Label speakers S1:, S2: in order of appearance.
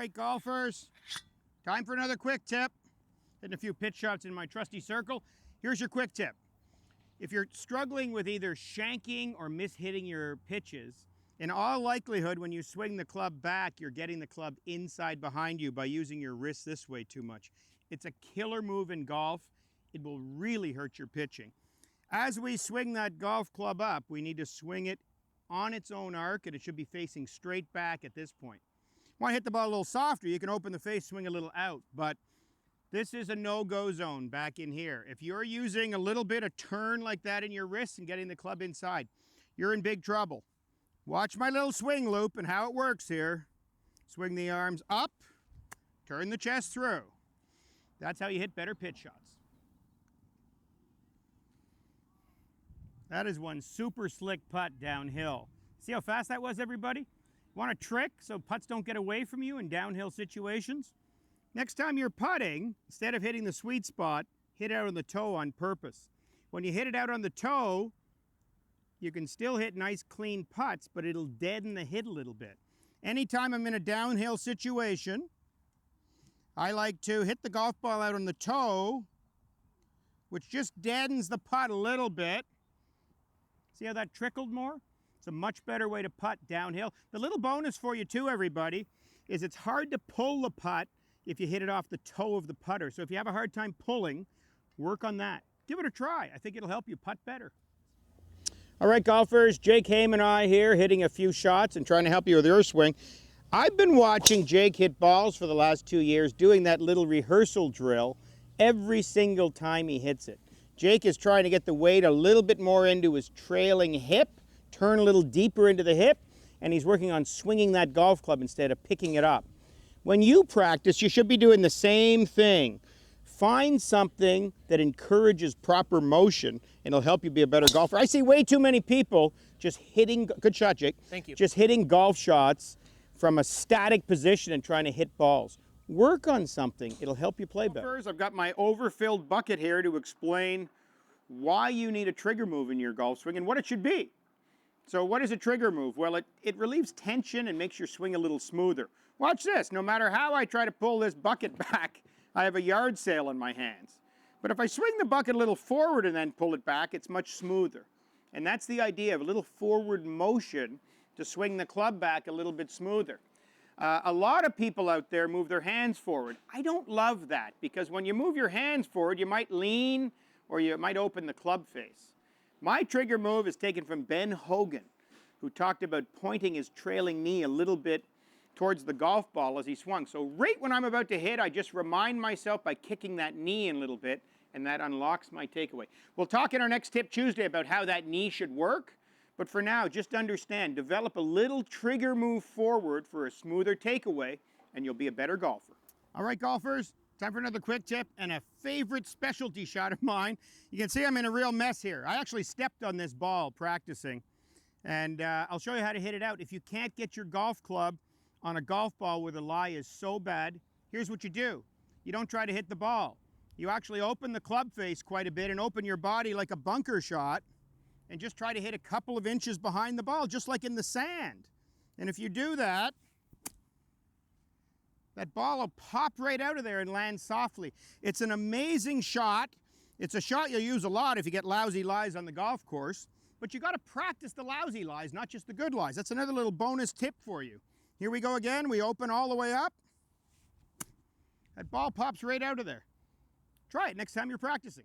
S1: right, golfers, time for another quick tip. Hitting a few pitch shots in my trusty circle. Here's your quick tip. If you're struggling with either shanking or mishitting your pitches, in all likelihood, when you swing the club back, you're getting the club inside behind you by using your wrist this way too much. It's a killer move in golf. It will really hurt your pitching. As we swing that golf club up, we need to swing it on its own arc, and it should be facing straight back at this point. Want to hit the ball a little softer, you can open the face, swing a little out, but this is a no-go zone back in here. If you're using a little bit of turn like that in your wrist and getting the club inside, you're in big trouble. Watch my little swing loop and how it works here. Swing the arms up, turn the chest through. That's how you hit better pitch shots. That is one super slick putt downhill. See how fast that was, everybody? Want a trick so putts don't get away from you in downhill situations? Next time you're putting, instead of hitting the sweet spot, hit it out on the toe on purpose. When you hit it out on the toe, you can still hit nice clean putts, but it'll deaden the hit a little bit. Anytime I'm in a downhill situation, I like to hit the golf ball out on the toe, which just deadens the putt a little bit. See how that trickled more? It's a much better way to putt downhill. The little bonus for you too, everybody, is it's hard to pull the putt if you hit it off the toe of the putter. So if you have a hard time pulling, work on that. Give it a try. I think it'll help you putt better. All right, golfers, Jake Haime and I here hitting a few shots and trying to help you with your swing. I've been watching Jake hit balls for the last 2 years, doing that little rehearsal drill every single time he hits it. Jake is trying to get the weight a little bit more into his trailing hip, turn a little deeper into the hip, and he's working on swinging that golf club instead of picking it up. When you practice, you should be doing the same thing. Find something that encourages proper motion, and it'll help you be a better golfer. I see way too many people just hitting, good shot, Jake.
S2: Thank you.
S1: Just hitting golf shots from a static position and trying to hit balls. Work on something. It'll help you play better. I've got my overfilled bucket here to explain why you need a trigger move in your golf swing and what it should be. So what is a trigger move? Well, it relieves tension and makes your swing a little smoother. Watch this. No matter how I try to pull this bucket back, I have a yard sale in my hands. But if I swing the bucket a little forward and then pull it back, it's much smoother. And that's the idea of a little forward motion to swing the club back a little bit smoother. A lot of people out there move their hands forward. I don't love that because when you move your hands forward, you might lean or you might open the club face. My trigger move is taken from Ben Hogan, who talked about pointing his trailing knee a little bit towards the golf ball as he swung. So right when I'm about to hit, I just remind myself by kicking that knee in a little bit, and that unlocks my takeaway. We'll talk in our next Tip Tuesday about how that knee should work. But for now, just understand, develop a little trigger move forward for a smoother takeaway, and you'll be a better golfer. All right, golfers, time for another quick tip and a favorite specialty shot of mine. You can see I'm in a real mess here. I actually stepped on this ball practicing, and I'll show you how to hit it out. If you can't get your golf club on a golf ball where the lie is so bad, here's what you do. You don't try to hit the ball. You actually open the club face quite a bit and open your body like a bunker shot, and just try to hit a couple of inches behind the ball, just like in the sand. And if you do that, that ball will pop right out of there and land softly. It's an amazing shot. It's a shot you'll use a lot if you get lousy lies on the golf course, but you got to practice the lousy lies, not just the good lies. That's another little bonus tip for you. Here we go again. We open all the way up. That ball pops right out of there. Try it next time you're practicing.